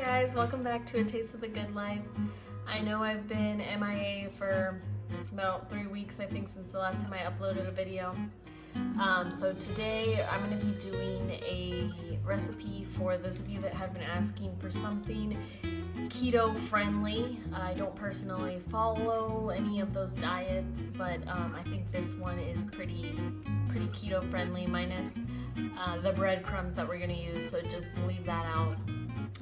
guys, welcome back to A Taste of the Good Life. I know I've been MIA for about 3 weeks, I think, since the last time I uploaded a video. So today I'm going to be doing a recipe for those of you that have been asking for something keto friendly. I don't personally follow any of those diets, but I think this one is pretty keto friendly, minus the breadcrumbs that we're going to use, so just leave that out.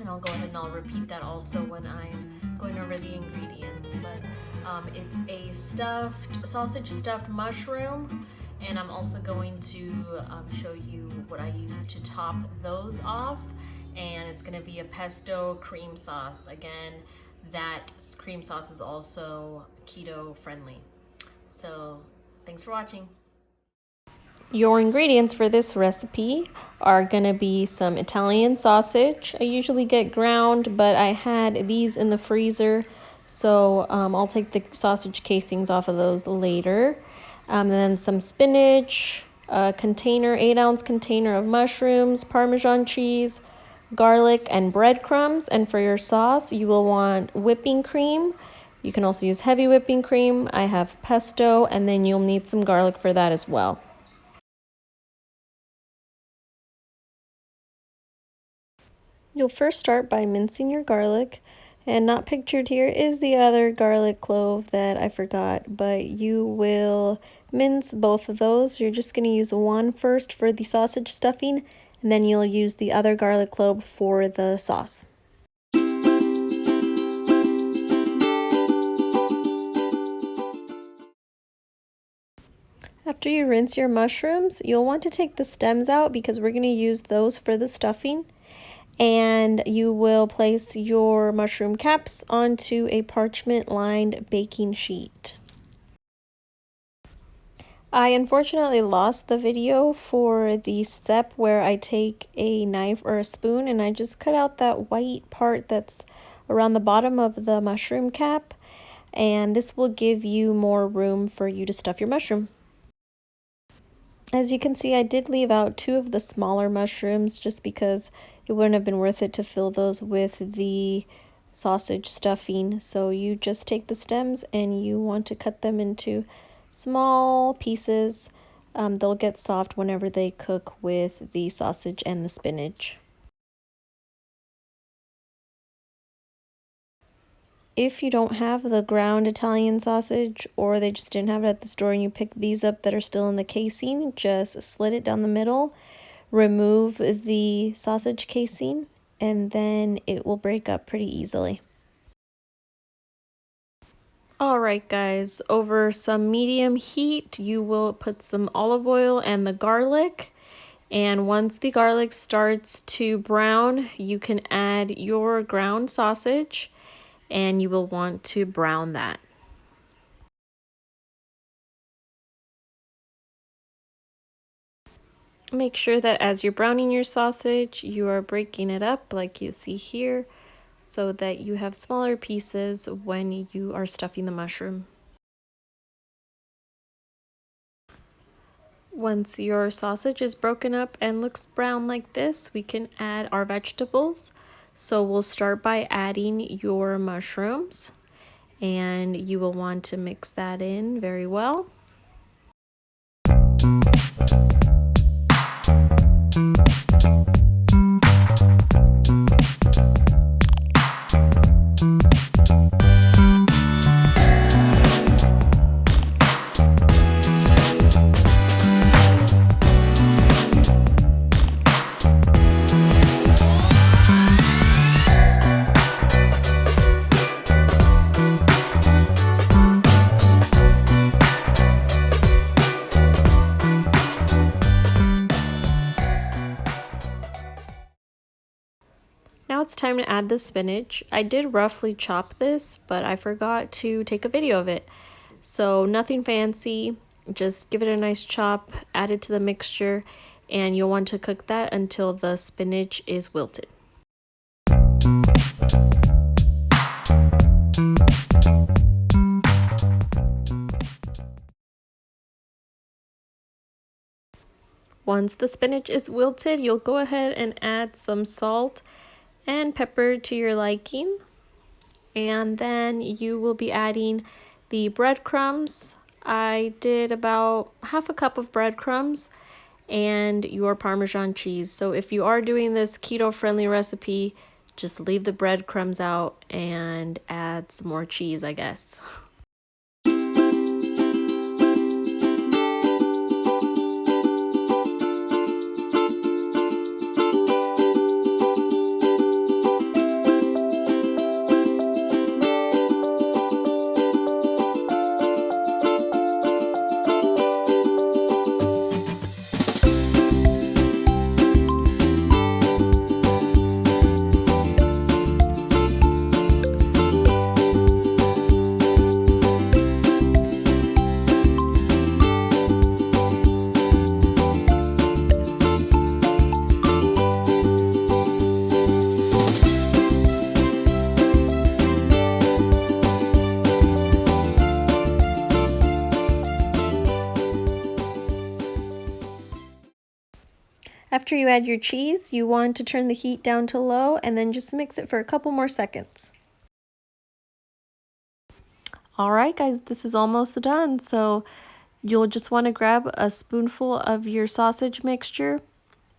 And I'll go ahead and I'll repeat that also when I'm going over the ingredients. But it's a sausage stuffed mushroom, and I'm also going to show you what I use to top those off. And it's going to be a pesto cream sauce. Again, that cream sauce is also keto friendly. So thanks for watching. Your ingredients for this recipe are going to be some Italian sausage. I usually get ground, but I had these in the freezer, so I'll take the sausage casings off of those later. Then some spinach, a container, 8-ounce container of mushrooms, Parmesan cheese, garlic, and breadcrumbs. And for your sauce, you will want whipping cream. You can also use heavy whipping cream. I have pesto, and then you'll need some garlic for that as well. You'll first start by mincing your garlic, and not pictured here is the other garlic clove that I forgot, but you will mince both of those. You're just going to use one first for the sausage stuffing, and then you'll use the other garlic clove for the sauce. After you rinse your mushrooms, you'll want to take the stems out because we're going to use those for the stuffing. And you will place your mushroom caps onto a parchment-lined baking sheet. I unfortunately lost the video for the step where I take a knife or a spoon and I just cut out that white part that's around the bottom of the mushroom cap, and this will give you more room for you to stuff your mushroom. As you can see, I did leave out 2 of the smaller mushrooms just because it wouldn't have been worth it to fill those with the sausage stuffing. So you just take the stems and you want to cut them into small pieces. They'll get soft whenever they cook with the sausage and the spinach. If you don't have the ground Italian sausage, or they just didn't have it at the store and you pick these up that are still in the casing, just slit it down the middle, remove the sausage casing, and then it will break up pretty easily. Alright guys, over some medium heat you will put some olive oil and the garlic, and once the garlic starts to brown you can add your ground sausage and you will want to brown that. Make sure that as you're browning your sausage, you are breaking it up like you see here, so that you have smaller pieces when you are stuffing the mushroom. Once your sausage is broken up and looks brown like this, we can add our vegetables. So we'll start by adding your mushrooms, and you will want to mix that in very well. Now it's time to add the spinach. I did roughly chop this, but I forgot to take a video of it. So nothing fancy, just give it a nice chop, add it to the mixture, and you'll want to cook that until the spinach is wilted. Once the spinach is wilted, you'll go ahead and add some salt and pepper to your liking. And then you will be adding the breadcrumbs. I did about half a cup of breadcrumbs and your Parmesan cheese. So if you are doing this keto-friendly recipe, just leave the breadcrumbs out and add some more cheese, I guess. After you add your cheese, you want to turn the heat down to low and then just mix it for a couple more seconds. Alright guys, this is almost done. So you'll just want to grab a spoonful of your sausage mixture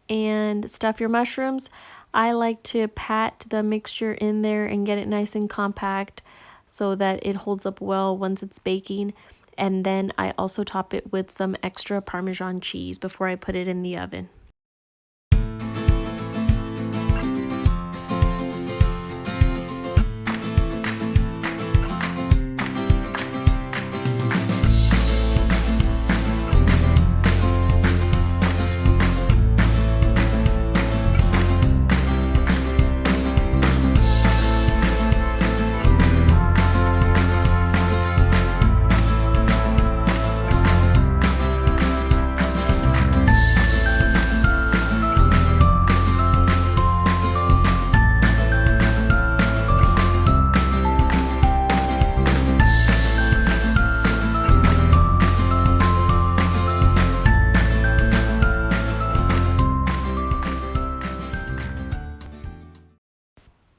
and stuff your mushrooms. I like to pat the mixture in there and get it nice and compact so that it holds up well once it's baking. And then I also top it with some extra Parmesan cheese before I put it in the oven.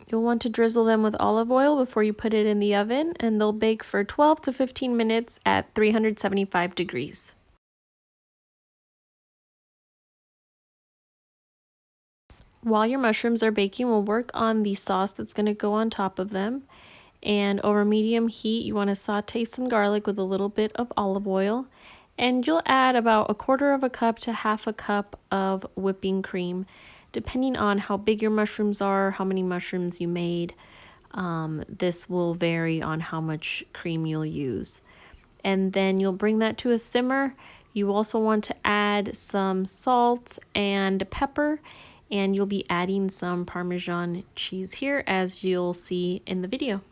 You'll want to drizzle them with olive oil before you put it in the oven, and they'll bake for 12 to 15 minutes at 375 degrees. While your mushrooms are baking, we'll work on the sauce that's going to go on top of them. And over medium heat, you want to saute some garlic with a little bit of olive oil. And you'll add about 1/4 cup to 1/2 cup of whipping cream, depending on how big your mushrooms are, how many mushrooms you made. This will vary on how much cream you'll use. And then you'll bring that to a simmer. You also want to add some salt and pepper, and you'll be adding some Parmesan cheese here, as you'll see in the video.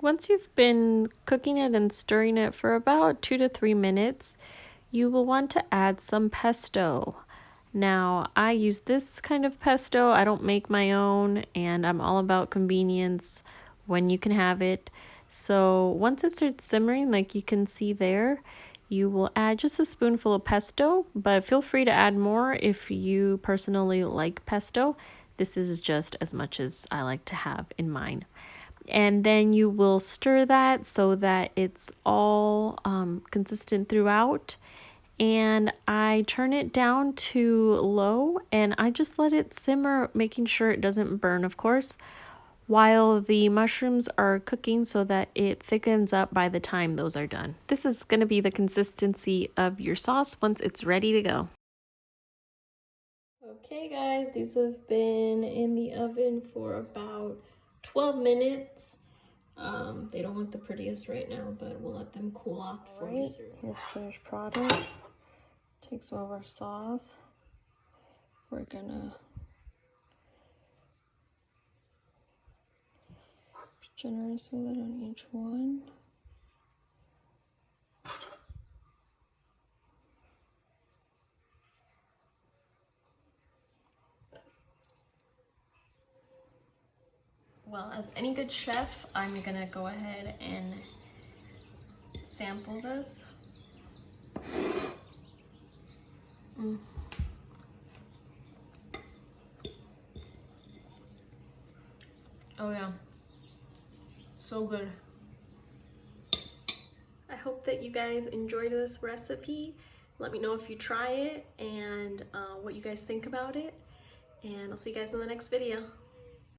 Once you've been cooking it and stirring it for about 2 to 3 minutes, you will want to add some pesto. Now, I use this kind of pesto. I don't make my own, and I'm all about convenience when you can have it. So once it starts simmering, like you can see there, you will add just a spoonful of pesto, but feel free to add more if you personally like pesto. This is just as much as I like to have in mine. And then you will stir that so that it's all consistent throughout. And I turn it down to low and I just let it simmer, making sure it doesn't burn, of course, while the mushrooms are cooking so that it thickens up by the time those are done. This is going to be the consistency of your sauce once it's ready to go. Okay guys, these have been in the oven for about 12 minutes. They don't look the prettiest right now, but we'll let them cool off before we serve. Here's the finished product. Take some of our sauce. We're gonna be generous with it on each one. Well, as any good chef, I'm gonna go ahead and sample this. Oh yeah, so good. I hope that you guys enjoyed this recipe. Let me know if you try it and what you guys think about it. And I'll see you guys in the next video.